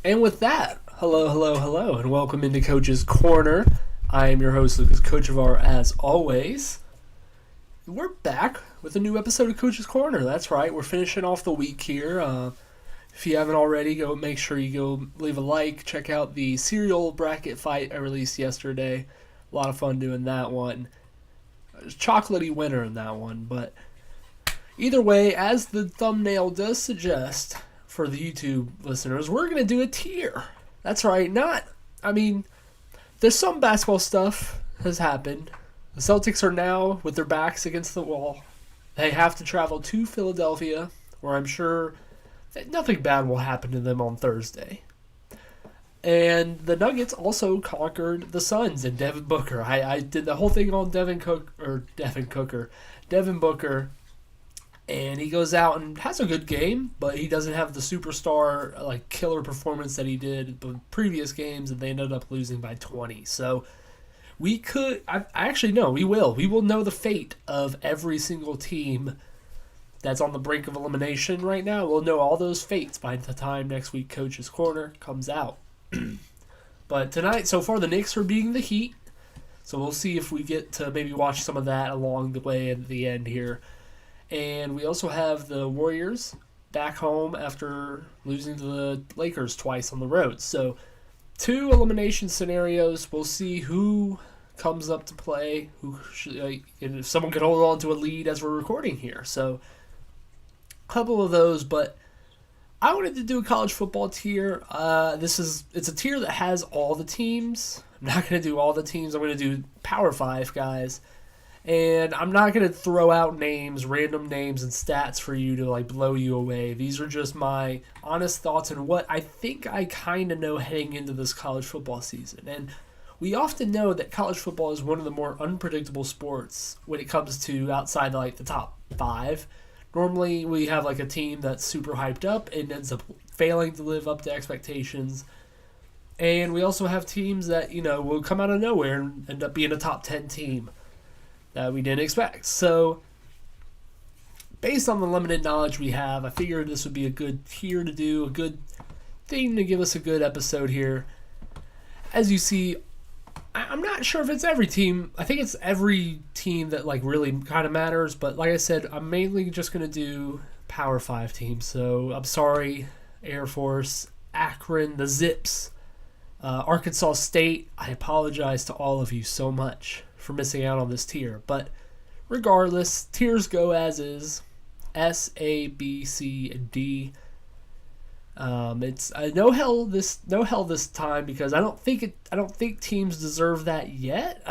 And with that, hello, and welcome into Coach's Corner. I am your host, Lucas Kochevar, as always. We're back with a new episode of Coach's Corner. That's right, we're finishing off the week here. If you haven't already, go make sure you go leave a like. Check out the cereal bracket fight I released yesterday. A lot of fun doing that one. Chocolatey winner in that one, but either way, as the thumbnail does suggest, for the YouTube listeners, we're going to do a tier. That's right. There's some basketball stuff has happened. The Celtics are now with their backs against the wall. They have to travel to Philadelphia, where I'm sure that nothing bad will happen to them on Thursday. And the Nuggets also conquered the Suns and Devin Booker. I did the whole thing on Devin Booker. And he goes out and has a good game, but he doesn't have the superstar killer performance that he did in the previous games, and they ended up losing by 20. So we could, I actually know, we will. We will know the fate of every single team that's on the brink of elimination right now. We'll know all those fates by the time next week Coach's Corner comes out. But tonight, so far, the Knicks are beating the Heat. So we'll see if we get to maybe watch some of that along the way at the end here. And we also have the Warriors back home after losing to the Lakers twice on the road. So 2 elimination scenarios. We'll see who comes up to play, and if someone can hold on to a lead as we're recording here. So a couple of those, but I wanted to do a college football tier. It's a tier that has all the teams. I'm not going to do all the teams. I'm going to do Power 5 guys. And I'm not going to throw out random names and stats for you to blow you away. These are just my honest thoughts and what I think I kind of know heading into this college football season. And we often know that college football is one of the more unpredictable sports when it comes to outside the top 5. Normally we have a team that's super hyped up and ends up failing to live up to expectations. And we also have teams that, will come out of nowhere and end up being a top 10 team that we didn't expect. So, based on the limited knowledge we have, I figured this would be a good tier to do, a good thing to give us a good episode here. As you see, I'm not sure if it's every team. I think it's every team that really kind of matters, but like I said, I'm mainly just going to do Power 5 teams. So, I'm sorry, Air Force, Akron, the Zips, Arkansas State. I apologize to all of you so much for missing out on this tier, but regardless, tiers go as is. S, A, B, C, and D. It's no hell this time because I don't think teams deserve that yet.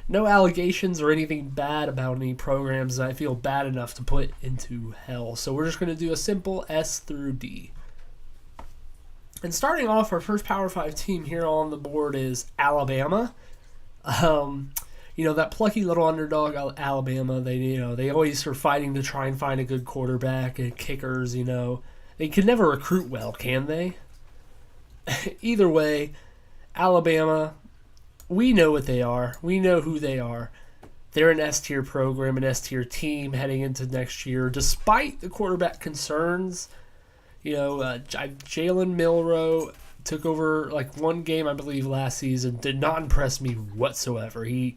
No allegations or anything bad about any programs I feel bad enough to put into hell. So we're just going to do a simple S through D. And starting off, our first Power 5 team here on the board is Alabama. That plucky little underdog Alabama, they always are fighting to try and find a good quarterback and kickers, They can never recruit well, can they? Either way, Alabama, we know what they are. We know who they are. They're an S-tier program, an S-tier team heading into next year, despite the quarterback concerns. Jalen Milroe took over one game, I believe, last season. Did not impress me whatsoever. He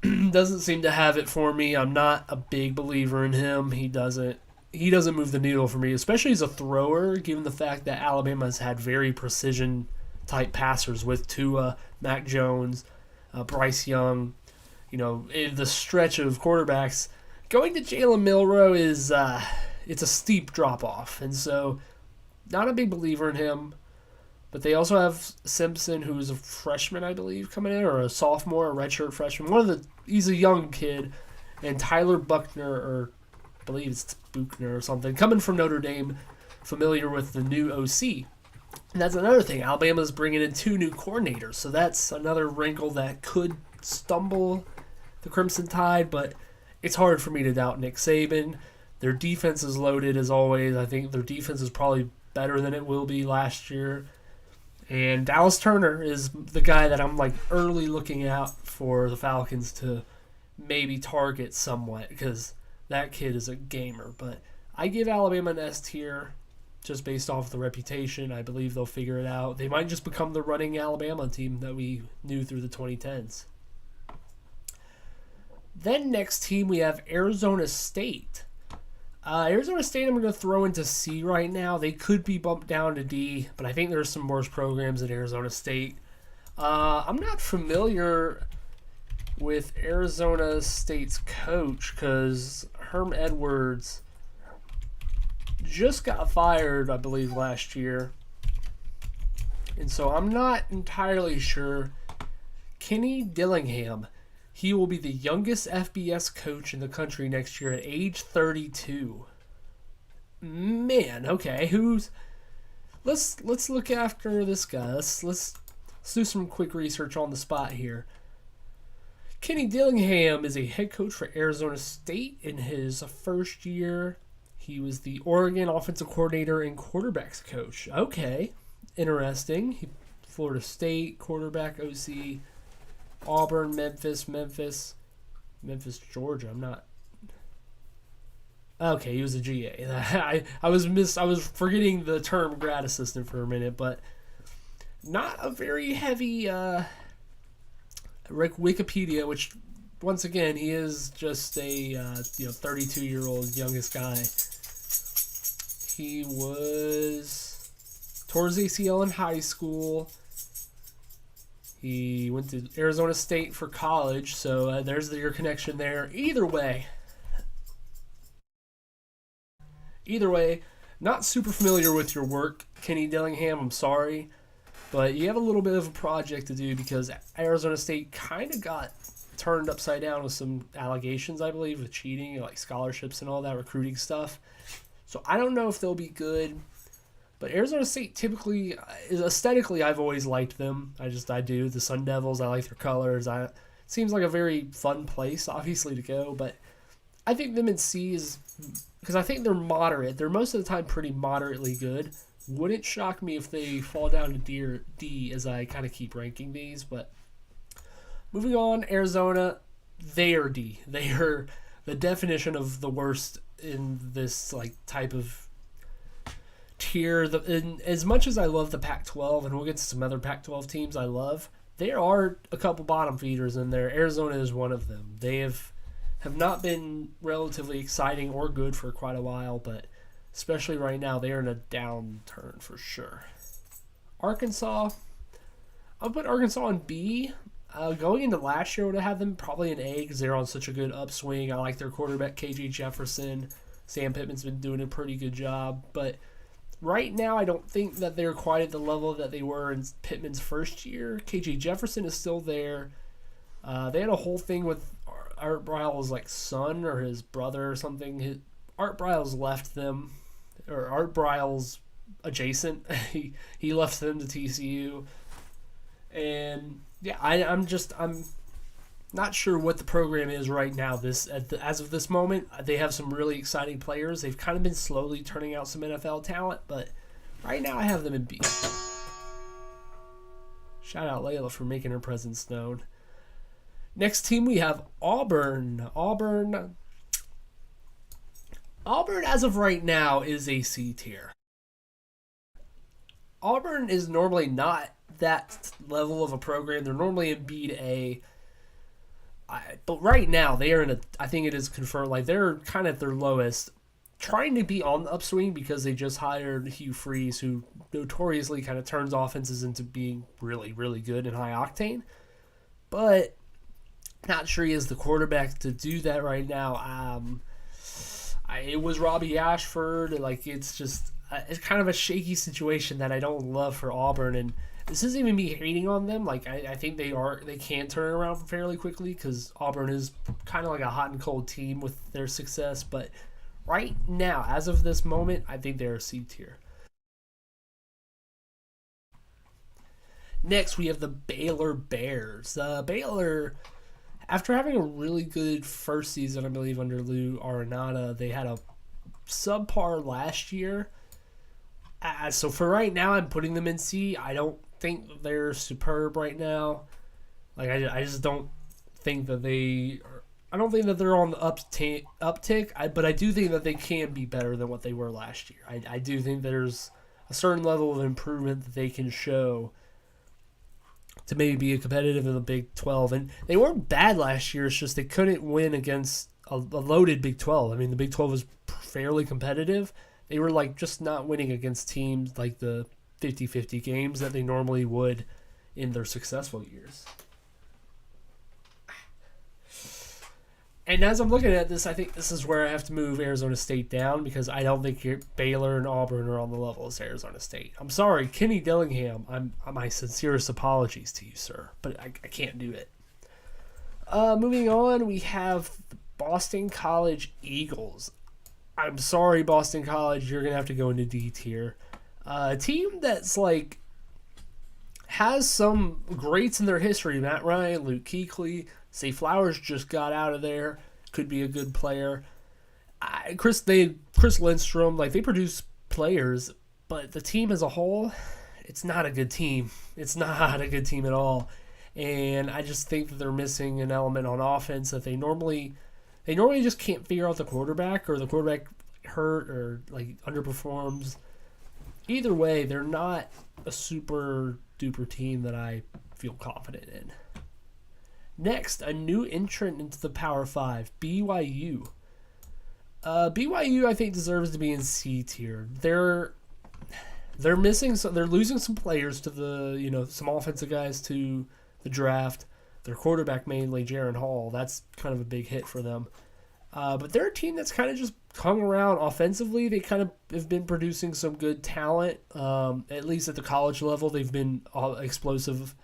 doesn't seem to have it for me. I'm not a big believer in him. He doesn't move the needle for me, especially as a thrower, given the fact that Alabama's had very precision type passers with Tua, Mac Jones, Bryce Young. In the stretch of quarterbacks, going to Jalen Milroe is it's a steep drop off, and so not a big believer in him. But they also have Simpson, who's a freshman, I believe, coming in, or a sophomore, a redshirt freshman. He's a young kid, and Tyler Buckner, or I believe it's Buchner or something, coming from Notre Dame, familiar with the new OC. And that's another thing. Alabama's bringing in 2 new coordinators, so that's another wrinkle that could stumble the Crimson Tide, but it's hard for me to doubt Nick Saban. Their defense is loaded as always. I think their defense is probably better than it will be last year. And Dallas Turner is the guy that I'm early looking out for the Falcons to maybe target somewhat, because that kid is a gamer. But I give Alabama an S tier. just based off the reputation. I believe they'll figure it out. They might just become the running Alabama team that we knew through the 2010s. Then next team we have Arizona State. Arizona State I'm going to throw into C right now. They could be bumped down to D, but I think there's some worse programs at Arizona State. I'm not familiar with Arizona State's coach because Herm Edwards just got fired, I believe, last year. And so I'm not entirely sure. Kenny Dillingham. He will be the youngest FBS coach in the country next year at age 32. Man, okay, let's look after this guy. Let's do some quick research on the spot here. Kenny Dillingham is a head coach for Arizona State in his first year. He was the Oregon offensive coordinator and quarterbacks coach. Okay, interesting. Florida State quarterback OC. Auburn, Memphis, Georgia. I'm not. Okay, he was a GA. I was forgetting the term grad assistant for a minute, but not a very heavy Wikipedia. Which, once again, he is just a 32-year-old youngest guy. He was towards ACL in high school. He went to Arizona State for college, so there's your connection there. Either way, not super familiar with your work, Kenny Dillingham. I'm sorry, but you have a little bit of a project to do because Arizona State kind of got turned upside down with some allegations, I believe, with cheating, like scholarships and all that recruiting stuff. So I don't know if they'll be good. But Arizona State typically, aesthetically, I've always liked them. I do. The Sun Devils, I like their colors. It seems like a very fun place, obviously, to go. But I think them in C is, because I think they're moderate. They're most of the time pretty moderately good. Wouldn't shock me if they fall down to D as I kind of keep ranking these. But moving on, Arizona, they are D. They are the definition of the worst in this type of tier. As much as I love the Pac-12, and we'll get to some other Pac-12 teams I love, there are a couple bottom feeders in there. Arizona is one of them. They have not been relatively exciting or good for quite a while, but especially right now, they are in a downturn for sure. Arkansas, I'll put Arkansas in B. Going into last year, I would have had them probably an A because they're on such a good upswing. I like their quarterback, KJ Jefferson. Sam Pittman's been doing a pretty good job, but right now, I don't think that they're quite at the level that they were in Pittman's first year. KJ Jefferson is still there. They had a whole thing with Art Briles' son or his brother or something. Art Briles left them, or Art Briles adjacent. he left them to TCU, and yeah, I'm not sure what the program is right now. As of this moment, they have some really exciting players. They've kind of been slowly turning out some NFL talent, but right now I have them in B. Shout out Layla for making her presence known. Next team we have Auburn. Auburn, as of right now, is a C tier. Auburn is normally not that level of a program. They're normally in B to A. But right now, they are I think it is confirmed, they're kind of at their lowest, trying to be on the upswing because they just hired Hugh Freeze, who notoriously kind of turns offenses into being really, really good and high octane. But not sure he is the quarterback to do that right now. It was Robbie Ashford. It's kind of a shaky situation that I don't love for Auburn, and this isn't even me hating on them. I think they can turn around fairly quickly because Auburn is kind of like a hot and cold team with their success. But right now, as of this moment, I think they're a C tier. Next, we have the Baylor Bears. Baylor, after having a really good first season, I believe, under Lou Arenado, they had a subpar last year. So for right now, I'm putting them in C. I don't think they're superb right now. I just don't think that they I don't think that they're on the uptick, but I do think that they can be better than what they were last year. I do think there's a certain level of improvement that they can show to maybe be competitive in the Big 12. And they weren't bad last year. It's just they couldn't win against a loaded Big 12. I mean, the Big 12 was fairly competitive. They were like just not winning against teams like the 50-50 games that they normally would in their successful years. And as I'm looking at this, I think this is where I have to move Arizona State down because I don't think Baylor and Auburn are on the level as Arizona State. I'm sorry, Kenny Dillingham. My sincerest apologies to you, sir, but I can't do it. Moving on, we have the Boston College Eagles. I'm sorry, Boston College, you're gonna have to go into D tier. A team that's like has some greats in their history. Matt Ryan, Luke Kuechly. Say Flowers just got out of there. Could be a good player. Chris Lindstrom, like they produce players, but the team as a whole, it's not a good team. It's not a good team at all. And I just think that they're missing an element on offense that they normally just can't figure out the quarterback, or the quarterback hurt or like underperforms. Either way, they're not a super duper team that I feel confident in. Next, a new entrant into the Power 5, BYU. BYU, I think, deserves to be in C tier. They're missing, they're losing some players to the some offensive guys to the draft. Their quarterback mainly, Jaron Hall. That's kind of a big hit for them. But they're a team that's kind of just hung around offensively. They kind of have been producing some good talent. At least at the college level, they've been explosive.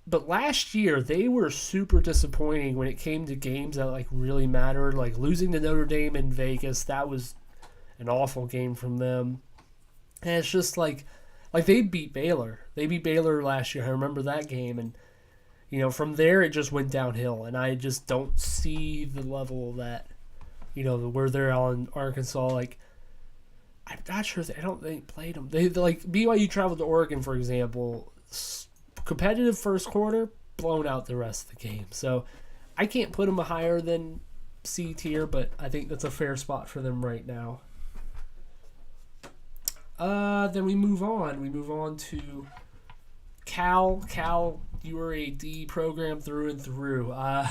But last year, they were super disappointing when it came to games that like really mattered. Like losing to Notre Dame in Vegas, that was an awful game from them. And it's just like they beat Baylor. They beat Baylor last year. I remember that game. And, from there, it just went downhill. And I just don't see the level that, where they're on Arkansas. Like, I'm not sure. I don't think played them. They like BYU traveled to Oregon, for example. Competitive first quarter, blown out the rest of the game. So I can't put them higher than C tier, but I think that's a fair spot for them right now. Then we move on. We move on to Cal. Cal, you are a D program through and through. A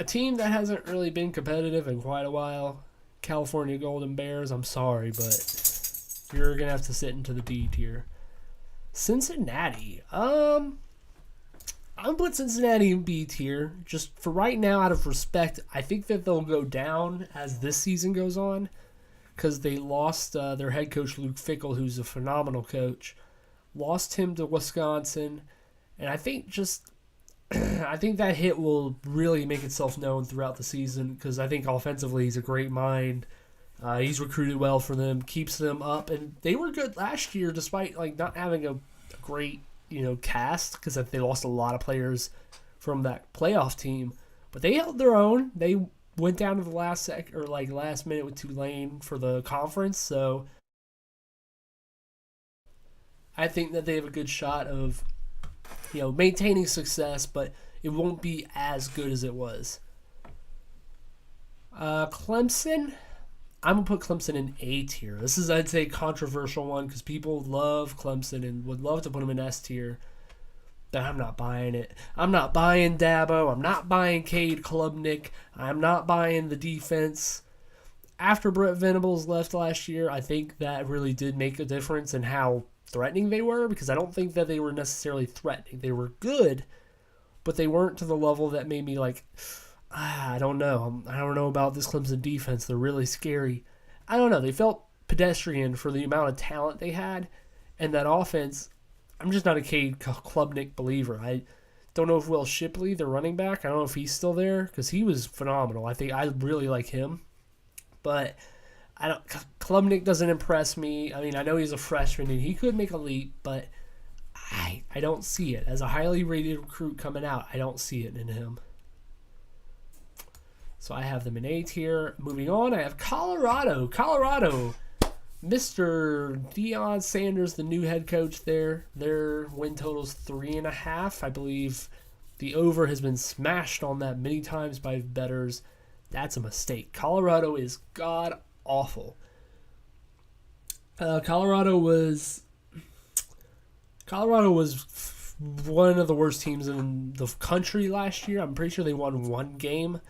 team that hasn't really been competitive in quite a while. California Golden Bears, I'm sorry, but you're going to have to sit into the D tier. Cincinnati. I'm gonna put Cincinnati in B tier. Just for right now, out of respect, I think that they'll go down as this season goes on because they lost their head coach Luke Fickell, who's a phenomenal coach. Lost him to Wisconsin, and I think I think that hit will really make itself known throughout the season because I think offensively he's a great mind. He's recruited well for them, keeps them up, and they were good last year despite like not having a great cast because they lost a lot of players from that playoff team. But they held their own. They went down to the last minute with Tulane for the conference. So I think that they have a good shot of maintaining success, but it won't be as good as it was. Clemson. I'm going to put Clemson in A tier. This is, I'd say, a controversial one because people love Clemson and would love to put them in S tier. But I'm not buying it. I'm not buying Dabo. I'm not buying Cade Klubnik. I'm not buying the defense. After Brett Venables left last year, I think that really did make a difference in how threatening they were because I don't think that they were necessarily threatening. They were good, but they weren't to the level that made me like... I don't know. I don't know about this Clemson defense. They're really scary. I don't know. They felt pedestrian for the amount of talent they had. And that offense, I'm just not a Cade Klubnik believer. I don't know if Will Shipley, the running back, I don't know if he's still there because he was phenomenal. I really like him. But Klubnik doesn't impress me. I mean, I know he's a freshman and he could make a leap, but I don't see it. As a highly rated recruit coming out, I don't see it in him. So I have them in A tier. Moving on, I have Colorado. Colorado, Mr. Deion Sanders, the new head coach there. Their win total's 3.5. I believe The over has been smashed on that many times by bettors. That's a mistake. Colorado is god awful. Colorado was one of the worst teams in the country last year. I'm pretty sure they won one game.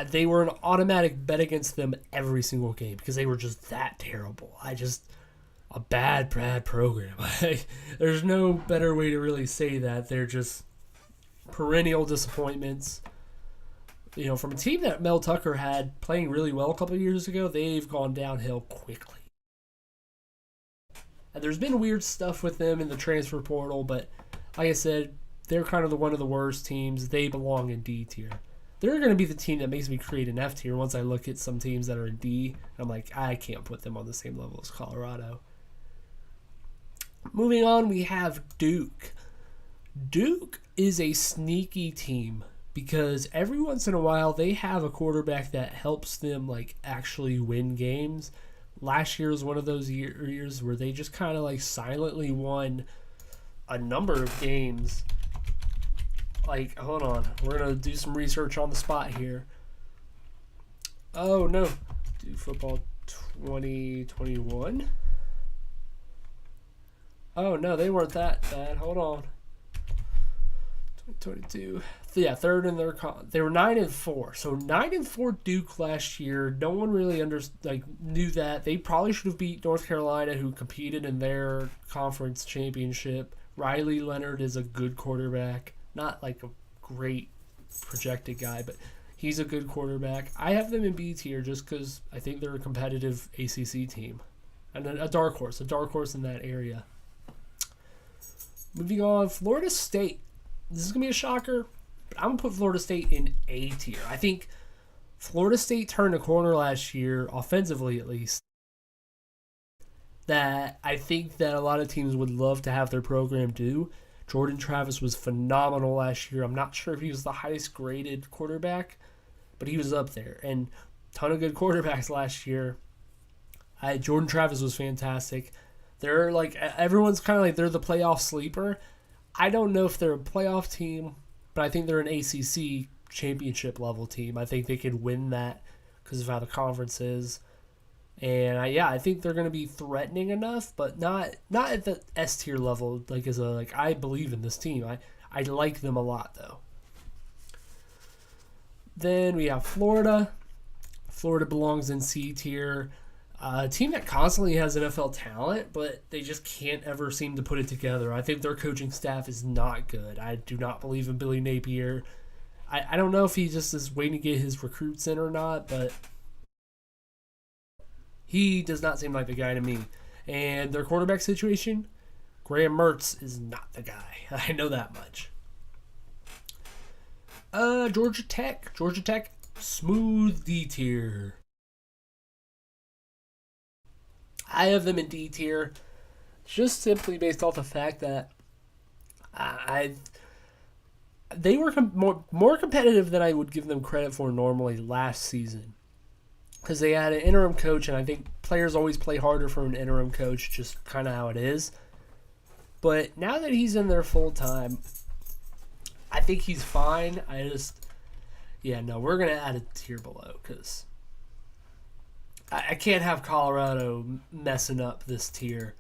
They were an automatic bet against them every single game because they were just that terrible. A bad program. There's no better way to really say that. They're just perennial disappointments. From a team that Mel Tucker had playing really well a couple of years ago, they've gone downhill quickly. And there's been weird stuff with them in the transfer portal, but like I said, they're kind of one of the worst teams. They belong in D tier. They're going to be the team that makes me create an F tier once I look at some teams that are in D. I'm like, I can't put them on the same level as Colorado. Moving on, we have Duke. Duke is a sneaky team because every once in a while they have a quarterback that helps them actually win games. Last year was one of those years where they just kind of silently won a number of games. Hold on. We're going to do some research on the spot here. Oh, no. Duke football 2021. Oh, no, they weren't that bad. Hold on. 2022. Yeah, third in their they were 9-4. So 9-4 Duke last year. No one really knew that. They probably should have beat North Carolina, who competed in their conference championship. Riley Leonard is a good quarterback. Not a great projected guy, but he's a good quarterback. I have them in B tier just because I think they're a competitive ACC team. And a dark horse in that area. Moving on, Florida State. This is going to be a shocker, but I'm going to put Florida State in A tier. I think Florida State turned a corner last year, offensively at least, that I think that a lot of teams would love to have their program do. Jordan Travis was phenomenal last year. I'm not sure if he was the highest graded quarterback, but he was up there. And a ton of good quarterbacks last year. Jordan Travis was fantastic. They're everyone's kind of they're the playoff sleeper. I don't know if they're a playoff team, but I think they're an ACC championship level team. I think they could win that because of how the conference is. And I think they're going to be threatening enough, but not at the S tier level. I believe in this team. I like them a lot though. Then we have Florida. Florida belongs in C tier. A team that constantly has NFL talent, but they just can't ever seem to put it together. I think their coaching staff is not good. I do not believe in Billy Napier. I don't know if he just is waiting to get his recruits in or not, but he does not seem like the guy to me. And their quarterback situation, Graham Mertz is not the guy. I know that much. Georgia Tech. Smooth D tier. I have them in D tier just simply based off the fact that they were more competitive than I would give them credit for normally last season because they had an interim coach, and I think players always play harder for an interim coach, just kind of how it is. But now that he's in there full time, I think he's fine. We're going to add a tier below because I can't have Colorado messing up this tier.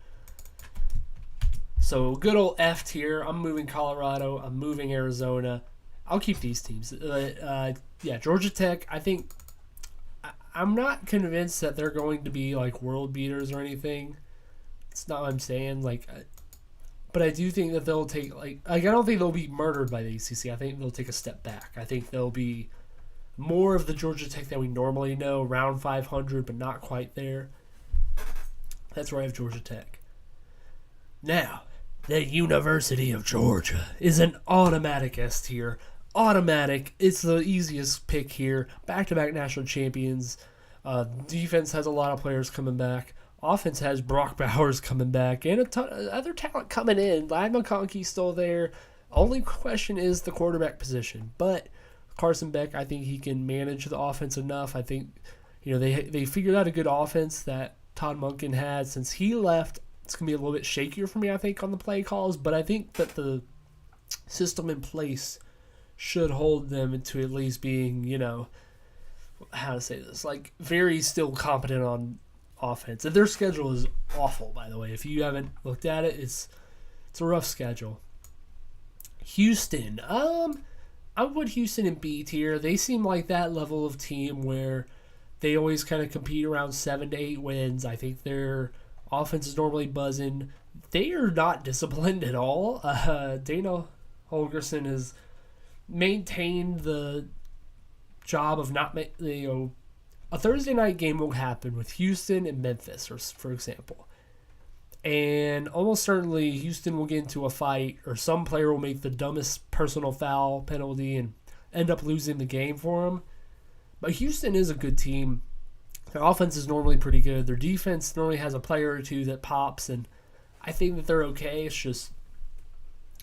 So good old F tier. I'm moving Colorado. I'm moving Arizona. I'll keep these teams. Georgia Tech. I think I'm not convinced that they're going to be world beaters or anything. It's not what I'm saying. But I do think that they'll take I don't think they'll be murdered by the ACC. I think they'll take a step back. I think they'll be more of the Georgia Tech that we normally know, around 500, but not quite there. That's where I have Georgia Tech. Now, the University of Georgia is an automatic S tier. Automatic. It's the easiest pick here. Back-to-back national champions. Defense has a lot of players coming back. Offense has Brock Bowers coming back and a ton of other talent coming in. Lad McConkey's still there. Only question is the quarterback position. But Carson Beck, I think he can manage the offense enough. I think they figured out a good offense that Todd Monken had. Since he left, it's going to be a little bit shakier for me, I think, on the play calls. But I think that the system in place should hold them into at least being, how to say this, like very still competent on offense. And their schedule is awful, by the way. If you haven't looked at it, it's a rough schedule. Houston, I would put Houston in B tier. They seem like that level of team where they always kind of compete around 7 to 8 wins. I think their offense is normally buzzing. They are not disciplined at all. Dana Holgerson has maintained the job of not, a Thursday night game will happen with Houston and Memphis, for example. And almost certainly Houston will get into a fight, or some player will make the dumbest personal foul penalty and end up losing the game for them. But Houston is a good team. Their offense is normally pretty good. Their defense normally has a player or two that pops, and I think that they're okay. It's just,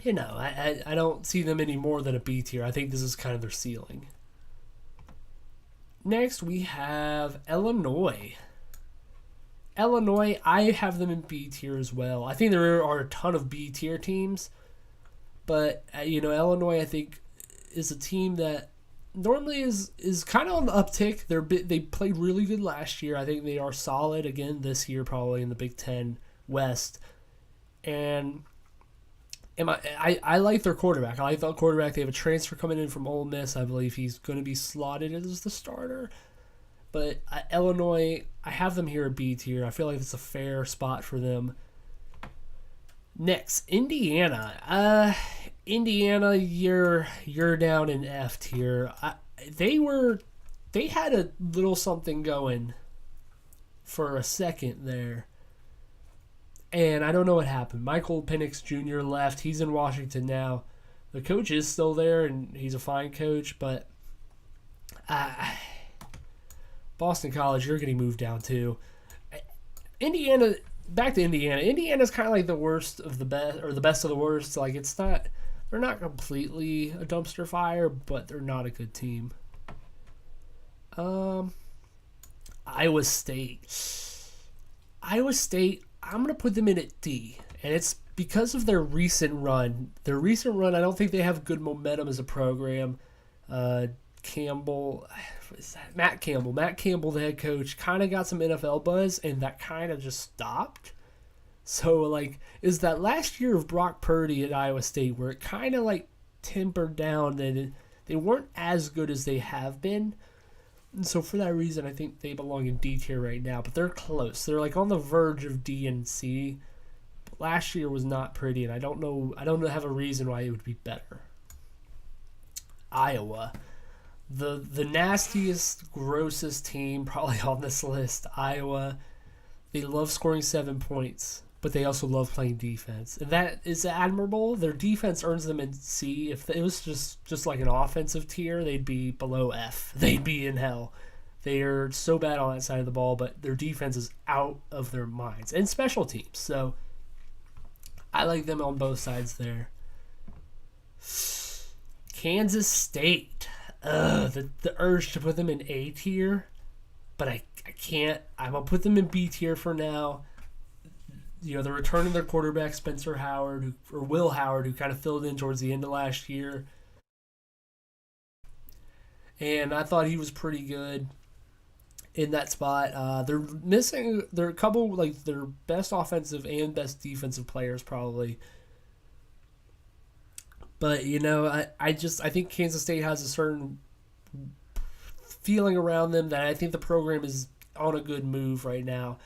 I don't see them any more than a B tier. I think this is kind of their ceiling. Next, we have Illinois. I have them in B tier as well. I think there are a ton of B tier teams, but Illinois I think is a team that normally is kind of on the uptick. They played really good last year. I think they are solid again this year, probably in the Big Ten West. And I like their quarterback. I like the quarterback. They have a transfer coming in from Ole Miss. I believe he's going to be slotted as the starter. But Illinois, I have them here at B tier. I feel like it's a fair spot for them. Next, Indiana. Indiana, you're down in F tier. They had a little something going for a second there, and I don't know what happened. Michael Penix Jr. left. He's in Washington now. The coach is still there, and he's a fine coach, but Boston College, you're getting moved down too. Indiana, back to Indiana. Indiana's kind of like the worst of the best, or the best of the worst. Like, they're not completely a dumpster fire, but they're not a good team. Iowa State, I'm going to put them in at D, and it's because of their recent run. I don't think they have good momentum as a program. Matt Campbell, the head coach, kind of got some NFL buzz, and that kind of just stopped. So, is that last year of Brock Purdy at Iowa State where it kind of, tempered down, and they weren't as good as they have been. And so, for that reason, I think they belong in D tier right now, but they're close. They're, on the verge of D and C. But last year was not pretty, and I don't have a reason why it would be better. Iowa. The nastiest, grossest team probably on this list, Iowa. They love scoring 7 points, but they also love playing defense. And that is admirable. Their defense earns them in C. If it was just like an offensive tier, they'd be below F. They'd be in hell. They are so bad on that side of the ball, but their defense is out of their minds. And special teams. So I like them on both sides there. Kansas State. The urge to put them in A tier, but I can't. I'm going to put them in B tier for now. They're returning their quarterback, Spencer Howard, or Will Howard, who kind of filled in towards the end of last year. And I thought he was pretty good in that spot. They're missing, they're a couple, their best offensive and best defensive players, probably. But, I think Kansas State has a certain feeling around them that I think the program is on a good move right now,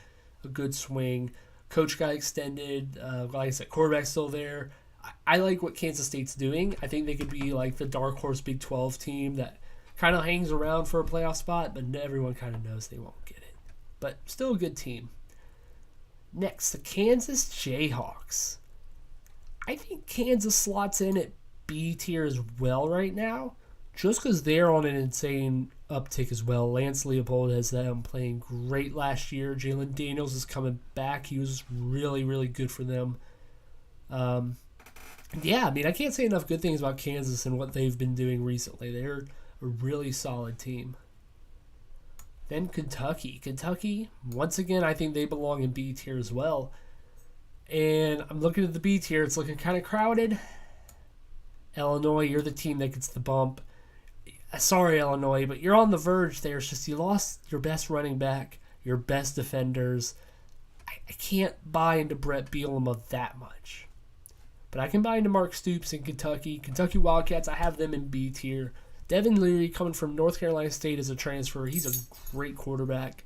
a good swing. Coach got extended. Like I said, quarterback's still there. I like what Kansas State's doing. I think they could be like the dark horse Big 12 team that kind of hangs around for a playoff spot, but everyone kind of knows they won't get it. But still a good team. Next, the Kansas Jayhawks. I think Kansas slots in at B tier as well right now, just because they're on an insane uptick as well. Lance Leopold has them playing great last year. Jalen Daniels is coming back. He was really, really good for them. I can't say enough good things about Kansas and what they've been doing recently. They're a really solid team. Then Kentucky. Kentucky, once again, I think they belong in B tier as well. And I'm looking at the B tier. It's looking kind of crowded. Illinois, you're the team that gets the bump. Sorry, Illinois, but you're on the verge there. It's just you lost your best running back, your best defenders. I can't buy into Brett Bielema that much. But I can buy into Mark Stoops in Kentucky. Kentucky Wildcats, I have them in B tier. Devin Leary coming from North Carolina State as a transfer. He's a great quarterback.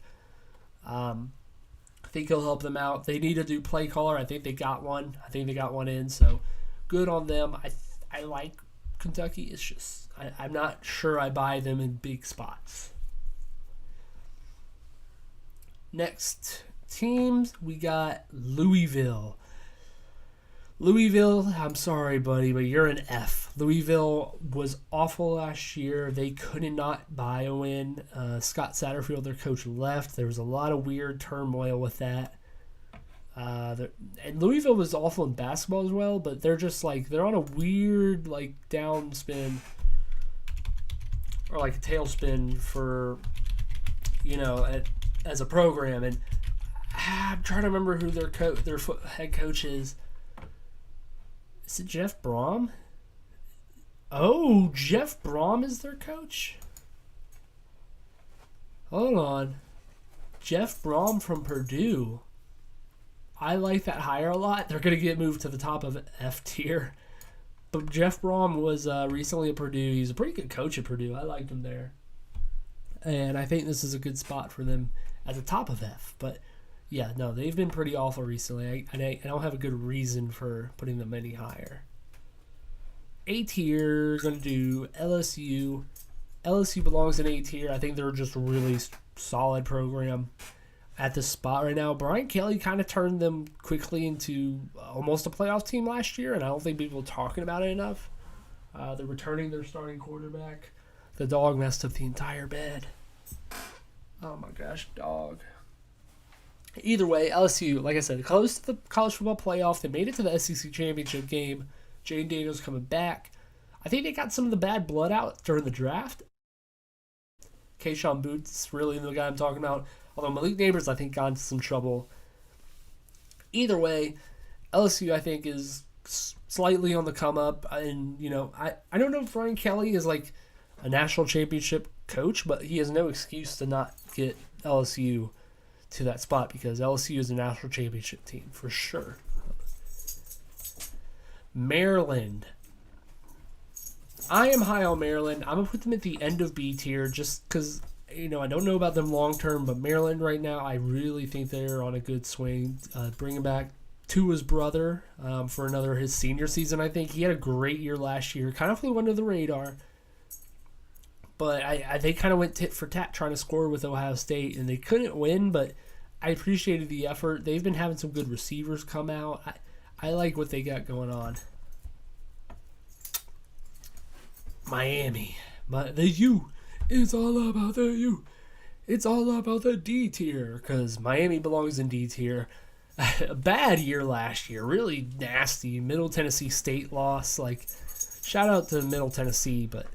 I think he'll help them out. They need a new play caller. I think they got one. In, so good on them. I like Kentucky. It's just I'm not sure I buy them in big spots. Next teams, we got Louisville. Louisville, I'm sorry, buddy, but you're an F. Louisville was awful last year. They could not buy a win. Scott Satterfield, their coach, left. There was a lot of weird turmoil with that. And Louisville was awful in basketball as well, but they're just they're on a weird down spin or a tailspin for as a program. And I'm trying to remember who their head coach is. Is it Jeff Brom? Oh, Jeff Brom is their coach? Hold on. Jeff Brom from Purdue. I like that hire a lot. They're going to get moved to the top of F tier. But Jeff Brom was recently at Purdue. He's a pretty good coach at Purdue. I liked him there. And I think this is a good spot for them at the top of F. But yeah, no, they've been pretty awful recently. I don't have a good reason for putting them any higher. A tier, going to do LSU. LSU belongs in A tier. I think they're just a really solid program at this spot right now. Brian Kelly kind of turned them quickly into almost a playoff team last year, and I don't think people are talking about it enough. They're returning their starting quarterback. The dog messed up the entire bed. Oh my gosh, dog. Either way, LSU, like I said, close to the college football playoff. They made it to the SEC championship game. Jane Daniels coming back. I think they got some of the bad blood out during the draft. Keyshawn Boots, really the guy I'm talking about. Although Malik Neighbors, I think, got into some trouble. Either way, LSU, I think, is slightly on the come up. And, I don't know if Brian Kelly is a national championship coach, but he has no excuse to not get LSU to that spot because LSU is a national championship team for sure. Maryland. I am high on Maryland. I'm going to put them at the end of B tier just because, I don't know about them long term, but Maryland right now, I really think they're on a good swing. Bringing back Tua's brother for his senior season, I think. He had a great year last year. Kind of flew under the radar. But they kind of went tit for tat trying to score with Ohio State, and they couldn't win, but I appreciated the effort. They've been having some good receivers come out. I like what they got going on. Miami. But the U. It's all about the U. It's all about the D tier, because Miami belongs in D tier. A bad year last year. Really nasty. Middle Tennessee State loss. Shout out to Middle Tennessee, but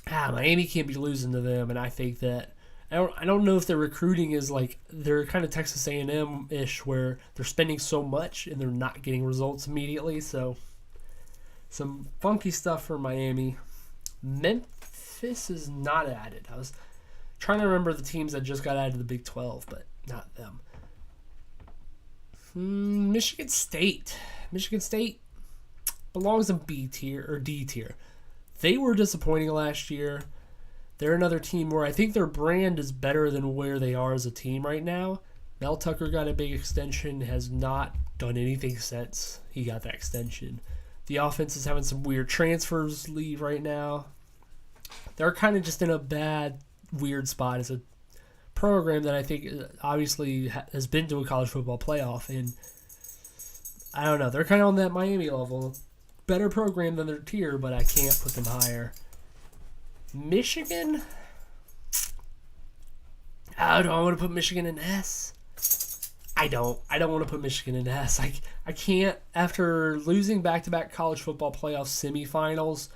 Miami can't be losing to them, and I think that I don't know if their recruiting is they're kind of Texas A&M-ish where they're spending so much and they're not getting results immediately. So some funky stuff for Miami. Memphis is not added. I was trying to remember the teams that just got added to the Big 12, but not them. Michigan State. Michigan State belongs in B tier or D tier. They were disappointing last year. They're another team where I think their brand is better than where they are as a team right now. Mel Tucker got a big extension, has not done anything since he got that extension. The offense is having some weird transfers leave right now. They're kind of just in a bad, weird spot as a program that I think obviously has been to a college football playoff. And I don't know. They're kind of on that Miami level. Better program than their tier, but I can't put them higher. Michigan? Oh, do I want to put Michigan in S? I don't want to put Michigan in S. I can't. After losing back-to-back college football playoff semifinals,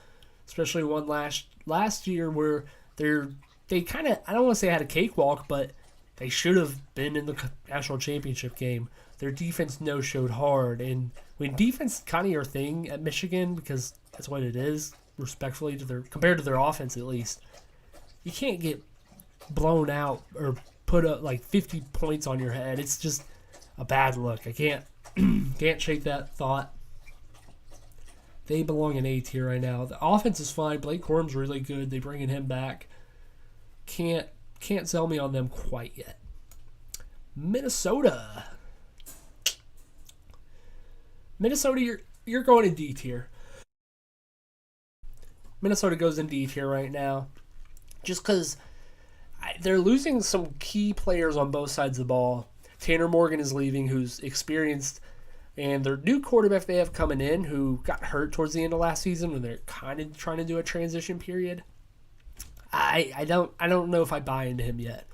especially one last year where they kind of, I don't want to say had a cakewalk, but They should have been in the national championship game. Their defense no-showed hard. And when defense kind of your thing at Michigan, because that's what it is, respectfully to their compared to their offense at least, you can't get blown out or put up like 50 points on your head. It's just a bad look. I can't shake that thought. They belong in A tier right now. The offense is fine. Blake Corum's really good. They bringing him back. Can't sell me on them quite yet. Minnesota, you're going in D tier. Minnesota goes in D tier right now, just because they're losing some key players on both sides of the ball. Tanner Morgan is leaving, who's experienced, and their new quarterback they have coming in, who got hurt towards the end of last season when they're kind of trying to do a transition period. I don't know if I buy into him yet.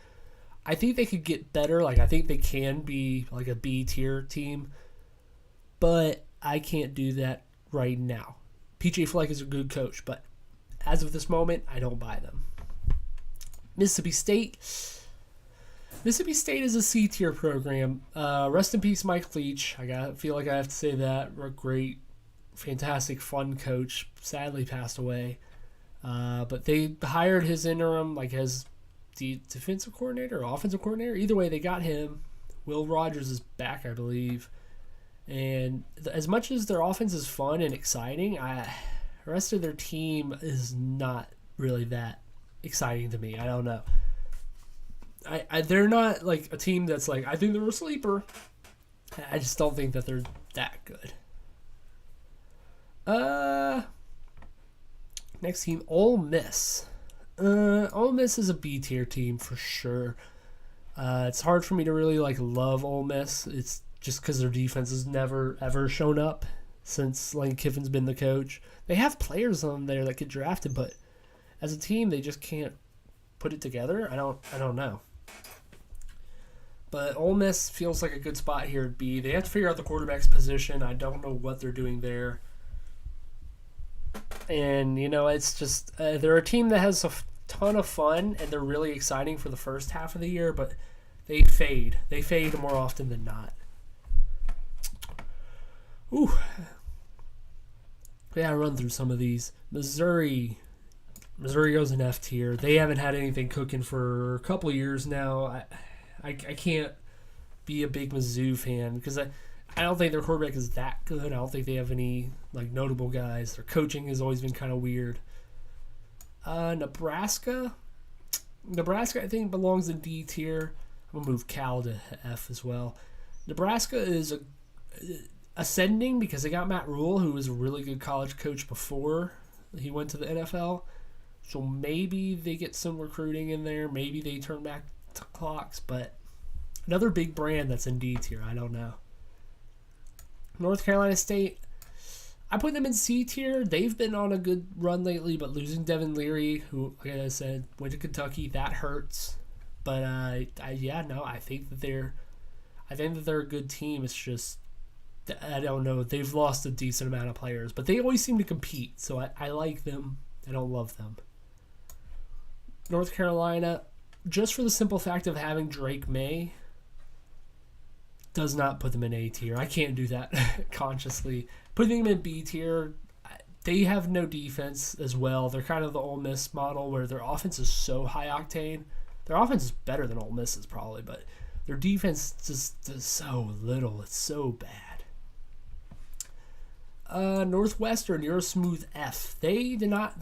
I think they could get better. Like, I think they can be like a B tier team, but I can't do that right now. PJ Fleck is a good coach, but as of this moment, I don't buy them. Mississippi State is a C tier program. Rest in peace, Mike Leach. Feel like I have to say that. A great, fantastic, fun coach. Sadly passed away. But they hired his interim, like his defensive coordinator or offensive coordinator. Either way, they got him. Will Rogers is back, I believe. And as much as their offense is fun and exciting, the rest of their team is not really that exciting to me. I don't know. They're not like a team that's like, I think they're a sleeper. I just don't think that they're that good. Next team, Ole Miss. Ole Miss is a B tier team for sure. It's hard for me to really like love Ole Miss. It's just because their defense has never ever shown up since Lane Kiffin's been the coach. They have players on there that get drafted, but as a team, they just can't put it together. I don't know. But Ole Miss feels like a good spot here at B. They have to figure out the quarterback's position. I don't know what they're doing there. And, it's just they're a team that has a ton of fun, and they're really exciting for the first half of the year, but they fade. They fade more often than not. Ooh. Yeah, I'll run through some of these. Missouri goes in F tier. They haven't had anything cooking for a couple of years now. I can't be a big Mizzou fan because I don't think their quarterback is that good. I don't think they have any like notable guys. Their coaching has always been kind of weird. Nebraska, I think belongs in D tier. I'm gonna move Cal to F as well. Nebraska is ascending because they got Matt Rule, who was a really good college coach before he went to the NFL. So maybe they get some recruiting in there. Maybe they turn back to clocks. But another big brand that's in D tier. I don't know. North Carolina State, I put them in C tier. They've been on a good run lately, but losing Devin Leary, who, like I said, went to Kentucky, that hurts. But I think that they're a good team. It's just, I don't know. They've lost a decent amount of players, but they always seem to compete. So I like them. I don't love them. North Carolina, just for the simple fact of having Drake May, does not put them in A tier. I can't do that consciously. Putting them in B tier, they have no defense as well. They're kind of the Ole Miss model where their offense is so high octane. Their offense is better than Ole Miss's probably, but their defense just does so little. It's so bad. Northwestern, you're a smooth F. They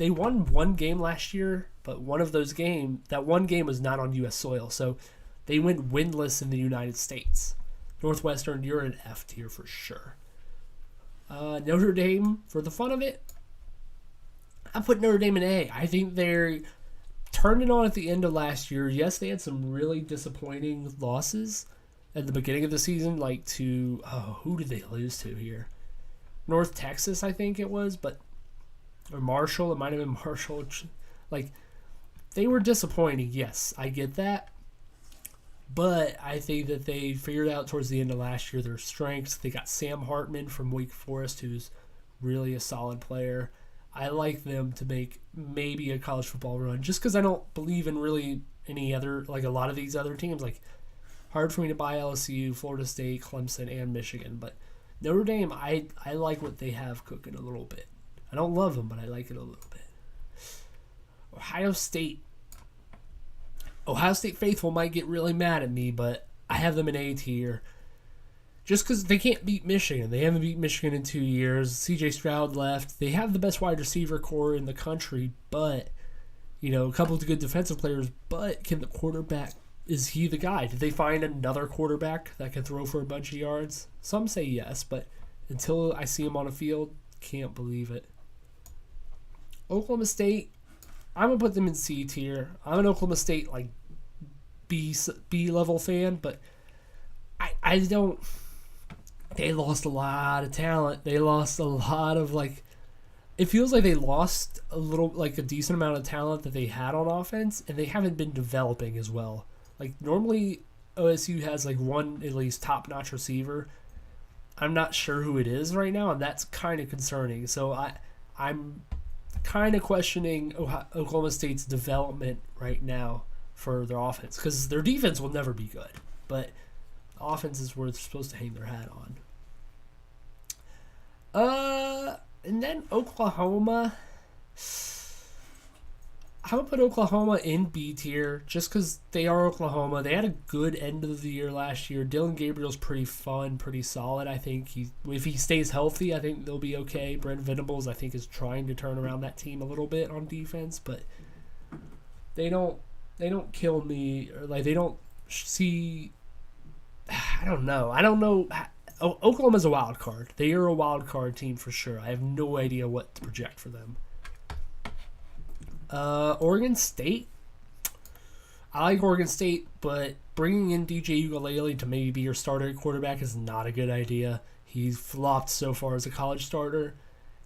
won one game last year, but that one game was not on U.S. soil, so they went winless in the United States. Northwestern, you're an F tier for sure. Notre Dame, for the fun of it, I put Notre Dame in A. I think they're turning on at the end of last year. Yes, they had some really disappointing losses at the beginning of the season, who did they lose to here? North Texas, I think it was, or Marshall. It might have been Marshall. They were disappointing. Yes, I get that. But I think that they figured out towards the end of last year their strengths. They got Sam Hartman from Wake Forest, who's really a solid player. I like them to make maybe a college football run just because I don't believe in really any other, like a lot of these other teams. Like, hard for me to buy LSU, Florida State, Clemson, and Michigan. But Notre Dame, I like what they have cooking a little bit. I don't love them, but I like it a little bit. Ohio State. Ohio State faithful might get really mad at me, but I have them in A tier. Just because they can't beat Michigan. They haven't beat Michigan in 2 years. CJ Stroud left. They have the best wide receiver core in the country, but, a couple of good defensive players, but can the quarterback, is he the guy? Did they find another quarterback that can throw for a bunch of yards? Some say yes, but until I see him on a field, can't believe it. Oklahoma State, I'm going to put them in C tier. I'm an Oklahoma State, B level fan, but I don't... They lost a lot of talent. They lost a lot of, it feels like they lost a decent amount of talent that they had on offense, and they haven't been developing as well. Normally OSU has, one at least top-notch receiver. I'm not sure who it is right now, and that's kind of concerning. So I'm kind of questioning Oklahoma State's development right now for their offense, because their defense will never be good, but offense is where they're supposed to hang their hat on. And then Oklahoma. I would put Oklahoma in B tier just because they are Oklahoma. They had a good end of the year last year. Dylan Gabriel's pretty fun, pretty solid. I think if he stays healthy, I think they'll be okay. Brent Venables, I think, is trying to turn around that team a little bit on defense, but they don't kill me, or they don't see. I don't know. Oklahoma's a wild card. They are a wild card team for sure. I have no idea what to project for them. Oregon State. I like Oregon State, but bringing in DJ Uiagalelei to maybe be your starter at quarterback is not a good idea. He's flopped so far as a college starter,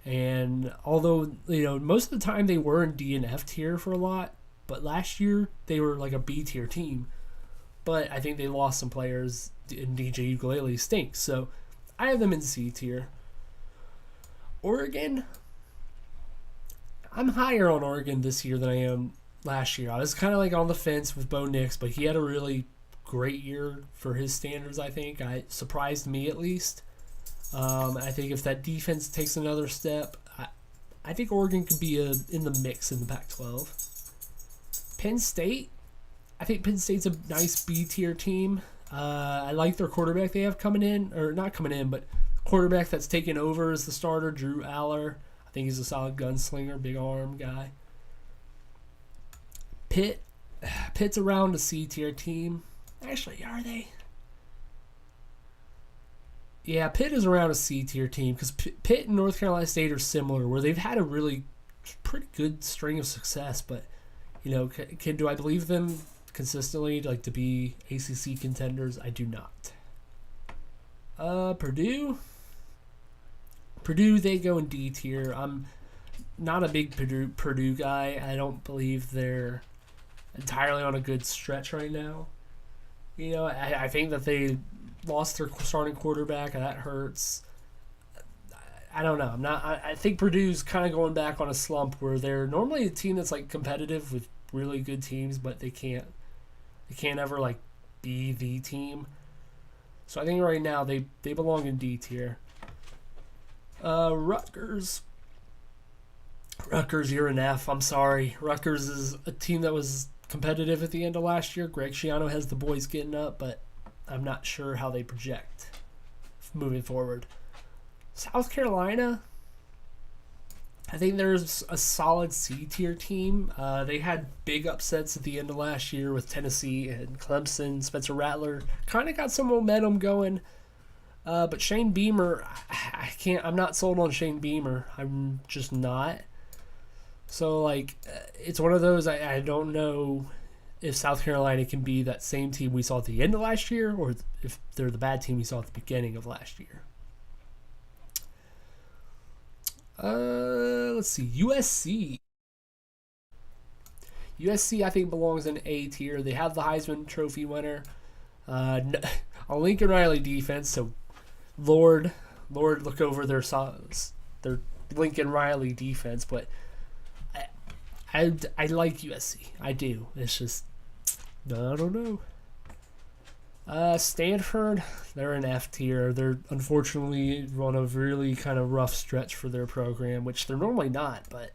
and although most of the time they were in D and F tier for a lot, but last year they were like a B tier team. But I think they lost some players, and DJ Uiagalelei stinks. So I have them in C tier. Oregon, I'm higher on Oregon this year than I am last year. I was kind of on the fence with Bo Nix, but he had a really great year for his standards, I think. Surprised me at least. I think if that defense takes another step, I think Oregon could be in the mix in the Pac-12. Penn State, I think Penn State's a nice B-tier team. I like their quarterback they have coming in, or not coming in, but quarterback that's taken over as the starter, Drew Aller. I think he's a solid gunslinger, big arm guy. Pitt's around a C-tier team. Actually, are they? Yeah, Pitt is around a C-tier team because Pitt and North Carolina State are similar, where they've had a really pretty good string of success, but do I believe them consistently to be ACC contenders? I do not. Purdue, they go in D tier. I'm not a big Purdue guy. I don't believe they're entirely on a good stretch right now. I think that they lost their starting quarterback, and that hurts. I don't know. I think Purdue's kind of going back on a slump where they're normally a team that's competitive with really good teams, but they can't ever be the team. So I think right now they belong in D tier. Rutgers, you're an F. I'm sorry. Rutgers is a team that was competitive at the end of last year. Greg Schiano has the boys getting up, but I'm not sure how they project moving forward. South Carolina, I think there's a solid C-tier team. They had big upsets at the end of last year with Tennessee and Clemson. Spencer Rattler kind of got some momentum going. But Shane Beamer, I'm not sold on Shane Beamer. I'm just not. So, it's one of those, I don't know if South Carolina can be that same team we saw at the end of last year, or if they're the bad team we saw at the beginning of last year. Let's see. USC, I think, belongs in A tier. They have the Heisman Trophy winner. A Lincoln Riley defense, so Lord, look over their Lincoln Riley defense, but I like USC. I do. It's just I don't know. Stanford, they're an F tier. They're unfortunately on a really kind of rough stretch for their program, which they're normally not. But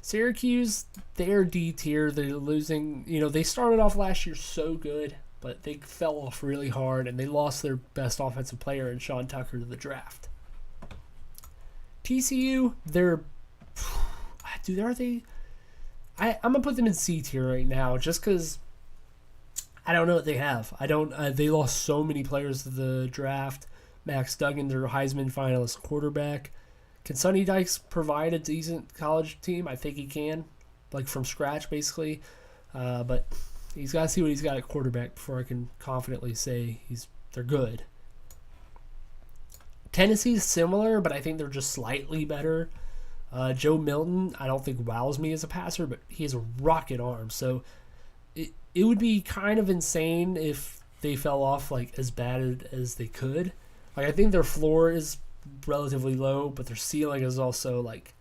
Syracuse, they're D tier. They're losing. They started off last year so good, but they fell off really hard, and they lost their best offensive player in Sean Tucker to the draft. TCU, dude, are they? I'm gonna put them in C tier right now, just because I don't know what they have. I don't. They lost so many players to the draft. Max Duggan, their Heisman finalist quarterback. Can Sonny Dykes provide a decent college team? I think he can, like from scratch, basically. But he's got to see what he's got at quarterback before I can confidently say they're good. Tennessee's similar, but I think they're just slightly better. Joe Milton, I don't think wows me as a passer, but he has a rocket arm. So it would be kind of insane if they fell off like as bad as they could. Like I think their floor is relatively low, but their ceiling is also like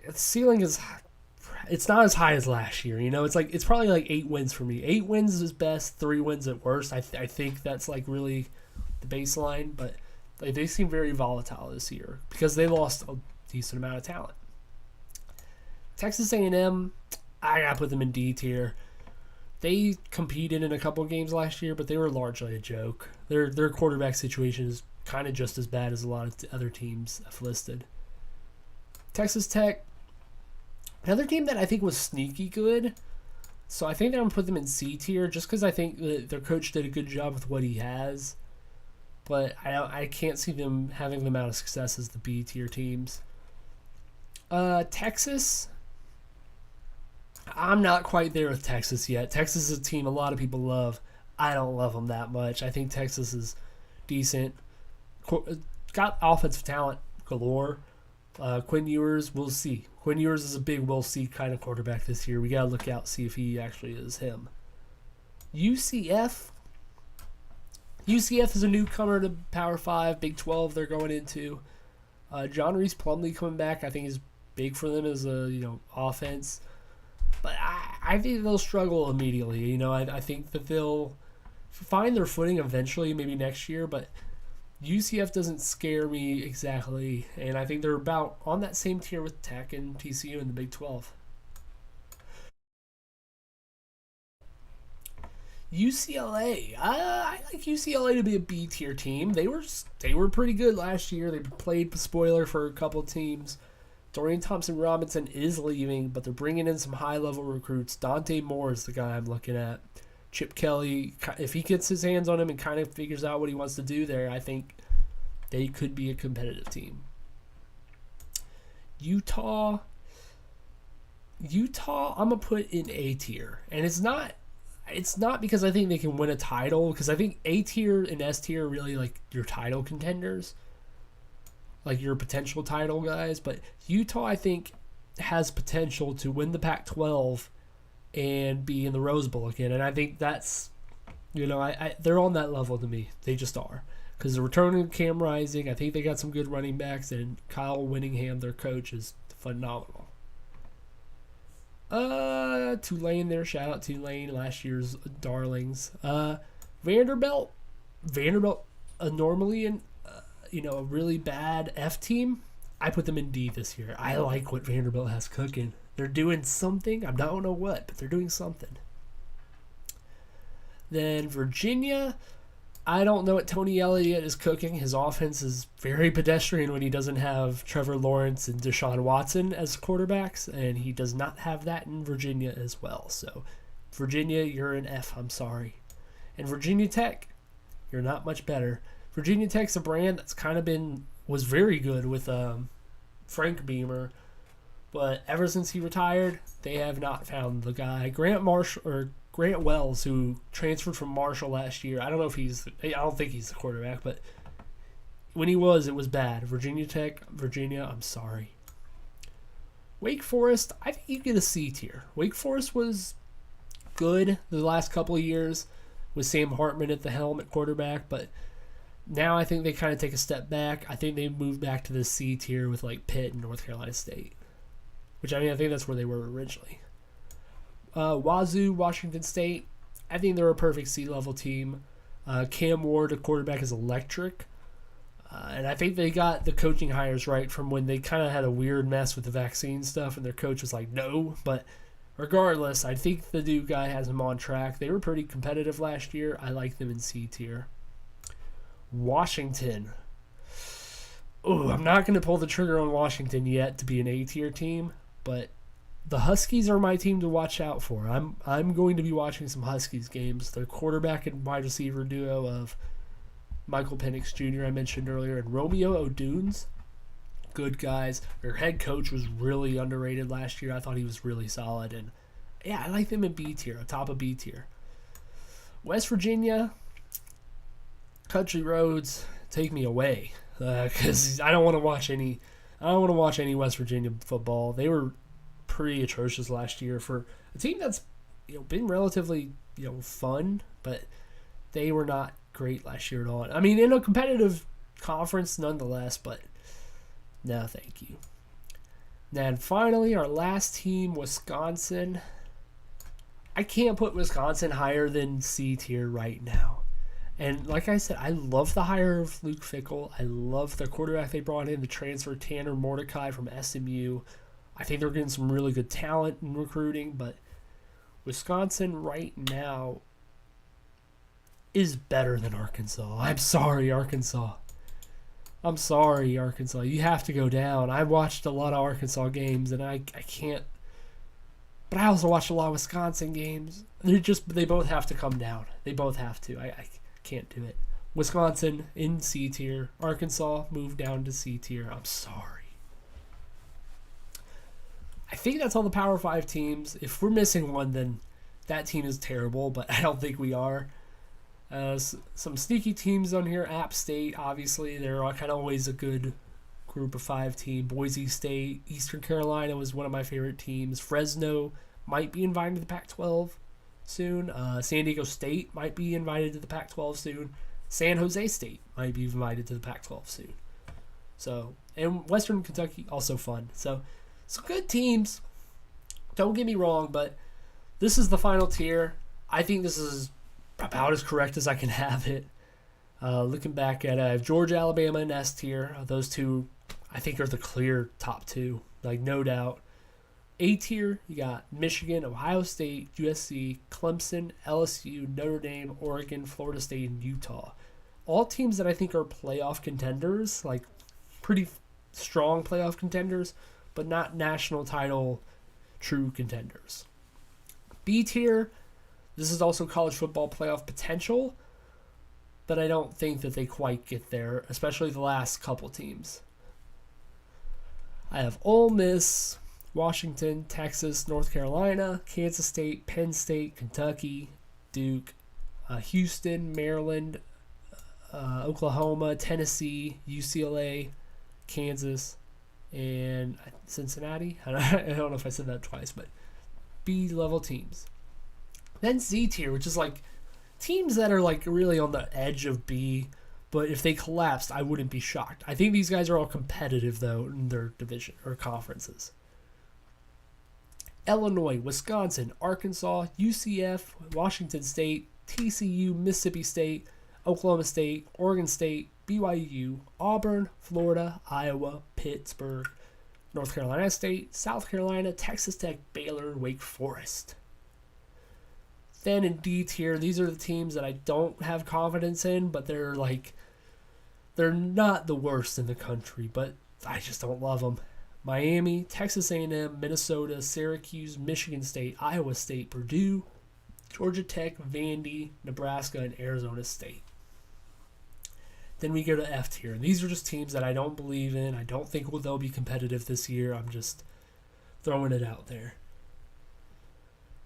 it's not as high as last year. It's probably like 8 wins for me. 8 wins is best, 3 wins at worst. I think that's like really the baseline, but like they seem very volatile this year because they lost a decent amount of talent. Texas A&M, I gotta put them in D tier. They competed in a couple of games last year, but they were largely a joke. Their quarterback situation is kind of just as bad as a lot of other teams I've listed. Texas Tech, another team that I think was sneaky good. So I think that I'm going to put them in C tier just because I think that their coach did a good job with what he has. But I can't see them having the amount of success as the B tier teams. Texas, I'm not quite there with Texas yet. Texas is a team a lot of people love. I don't love them that much. I think Texas is decent. Got offensive talent galore. Quinn Ewers, we'll see. Quinn Ewers is a big we'll see kind of quarterback this year. We got to look out, see if he actually is him. UCF is a newcomer to Power 5, Big 12 they're going into. John Reese Plumlee coming back, I think is big for them as a offense. But I think they'll struggle immediately. I think that they'll find their footing eventually, maybe next year, but UCF doesn't scare me exactly, and I think they're about on that same tier with Tech and TCU in the Big 12. UCLA, I like UCLA to be a B tier team. They were pretty good last year. They played spoiler for a couple teams. Dorian Thompson-Robinson is leaving, but they're bringing in some high-level recruits. Dante Moore is the guy I'm looking at. Chip Kelly, if he gets his hands on him and kind of figures out what he wants to do there, I think they could be a competitive team. Utah, I'm going to put in A tier. And it's not because I think they can win a title, because I think A tier and S tier are really like your title contenders, like your potential title guys. But Utah, I think, has potential to win the Pac-12 and be in the Rose Bowl again. And I think that's, they're on that level to me. They just are. Because they're returning Cam Rising. I think they got some good running backs. And Kyle Whittingham, their coach, is phenomenal. Tulane there. Shout out Tulane, last year's darlings. Vanderbilt, normally in, a really bad F team. I put them in D this year. I like what Vanderbilt has cooking. They're doing something. I don't know what, but they're doing something. Then Virginia, I don't know what Tony Elliott is cooking. His offense is very pedestrian when he doesn't have Trevor Lawrence and Deshaun Watson as quarterbacks, and he does not have that in Virginia as well. So, Virginia, you're an F. I'm sorry. And Virginia Tech, you're not much better. Virginia Tech's a brand that's kind of was very good with Frank Beamer. But ever since he retired, they have not found the guy. Grant Wells, who transferred from Marshall last year. I don't think he's the quarterback, but when he was, it was bad. Virginia Tech, I'm sorry. Wake Forest, I think you get a C tier. Wake Forest was good the last couple of years with Sam Hartman at the helm at quarterback, but now I think they kind of take a step back. I think they moved back to the C tier with like Pitt and North Carolina State. Which, I think that's where they were originally. Wazoo, Washington State. I think they're a perfect C-level team. Cam Ward, the quarterback, is electric. And I think they got the coaching hires right from when they kind of had a weird mess with the vaccine stuff, and their coach was like, no. But regardless, I think the new guy has them on track. They were pretty competitive last year. I like them in C tier. Washington. Oh, I'm not going to pull the trigger on Washington yet to be an A tier team, but the Huskies are my team to watch out for. I'm going to be watching some Huskies games. Their quarterback and wide receiver duo of Michael Penix Jr. I mentioned earlier, and Romeo Odunes, good guys. Their head coach was really underrated last year. I thought he was really solid, and yeah, I like them in B tier, top of B tier. West Virginia, country roads, take me away, because I don't want to watch any. I don't want to watch any West Virginia football. They were pretty atrocious last year for a team that's been relatively fun, but they were not great last year at all. I mean, in a competitive conference nonetheless, but no, thank you. Then finally, our last team, Wisconsin. I can't put Wisconsin higher than C tier right now. And like I said, I love the hire of Luke Fickell. I love the quarterback they brought in, the transfer Tanner Mordecai from SMU. I think they're getting some really good talent in recruiting, but Wisconsin right now is better than Arkansas. I'm sorry, Arkansas. You have to go down. I watched a lot of Arkansas games, and I can't. But I also watched a lot of Wisconsin games. They both have to come down. They both have to. I can't do it. Wisconsin in C tier. Arkansas moved down to C tier. I'm sorry. I think that's all the Power 5 teams. If we're missing one, then that team is terrible, but I don't think we are. Some sneaky teams on here. App State, obviously. They're kind of always a good group of 5 team. Boise State, Eastern Carolina was one of my favorite teams. Fresno might be invited to the Pac-12 soon. San Diego State might be invited to the Pac-12 soon. San Jose State might be invited to the Pac-12 soon. So, and Western Kentucky, also fun. So, some good teams. Don't get me wrong, but this is the final tier. I think this is about as correct as I can have it. Looking back at Georgia, Alabama, and S tier. Those two, I think, are the clear top 2. Like, no doubt. A tier, you got Michigan, Ohio State, USC, Clemson, LSU, Notre Dame, Oregon, Florida State, and Utah. All teams that I think are playoff contenders, like pretty strong playoff contenders, but not national title true contenders. B tier, this is also college football playoff potential, but I don't think that they quite get there, especially the last couple teams. I have Ole Miss, Washington, Texas, North Carolina, Kansas State, Penn State, Kentucky, Duke, Houston, Maryland, Oklahoma, Tennessee, UCLA, Kansas, and Cincinnati. I don't know if I said that twice, but B-level teams. Then Z tier, which is like teams that are like really on the edge of B, but if they collapsed, I wouldn't be shocked. I think these guys are all competitive, though, in their division or conferences. Illinois, Wisconsin, Arkansas, UCF, Washington State, TCU, Mississippi State, Oklahoma State, Oregon State, BYU, Auburn, Florida, Iowa, Pittsburgh, North Carolina State, South Carolina, Texas Tech, Baylor, Wake Forest. Then in D tier, these are the teams that I don't have confidence in, but they're not the worst in the country, but I just don't love them. Miami, Texas A&M, Minnesota, Syracuse, Michigan State, Iowa State, Purdue, Georgia Tech, Vandy, Nebraska, and Arizona State. Then we go to F tier, and these are just teams that I don't believe in. I don't think they'll be competitive this year. I'm just throwing it out there.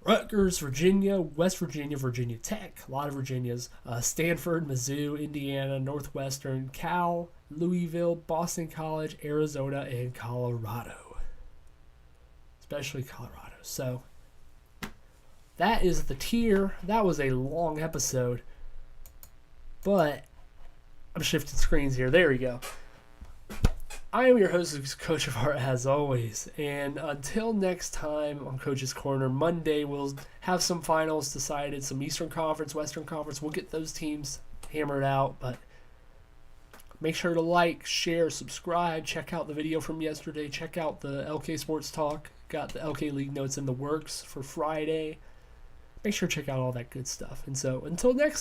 Rutgers, Virginia, West Virginia, Virginia Tech, a lot of Virginias, Stanford, Mizzou, Indiana, Northwestern, Cal, Louisville, Boston College, Arizona, and Colorado. Especially Colorado. So, that is the tier. That was a long episode. But, I'm shifting screens here. There we go. I am your host, Coach of Art, as always. And until next time on Coach's Corner, Monday we'll have some finals decided, some Eastern Conference, Western Conference. We'll get those teams hammered out. But make sure to like, share, subscribe. Check out the video from yesterday. Check out the LK Sports Talk. Got the LK League notes in the works for Friday. Make sure to check out all that good stuff. And so until next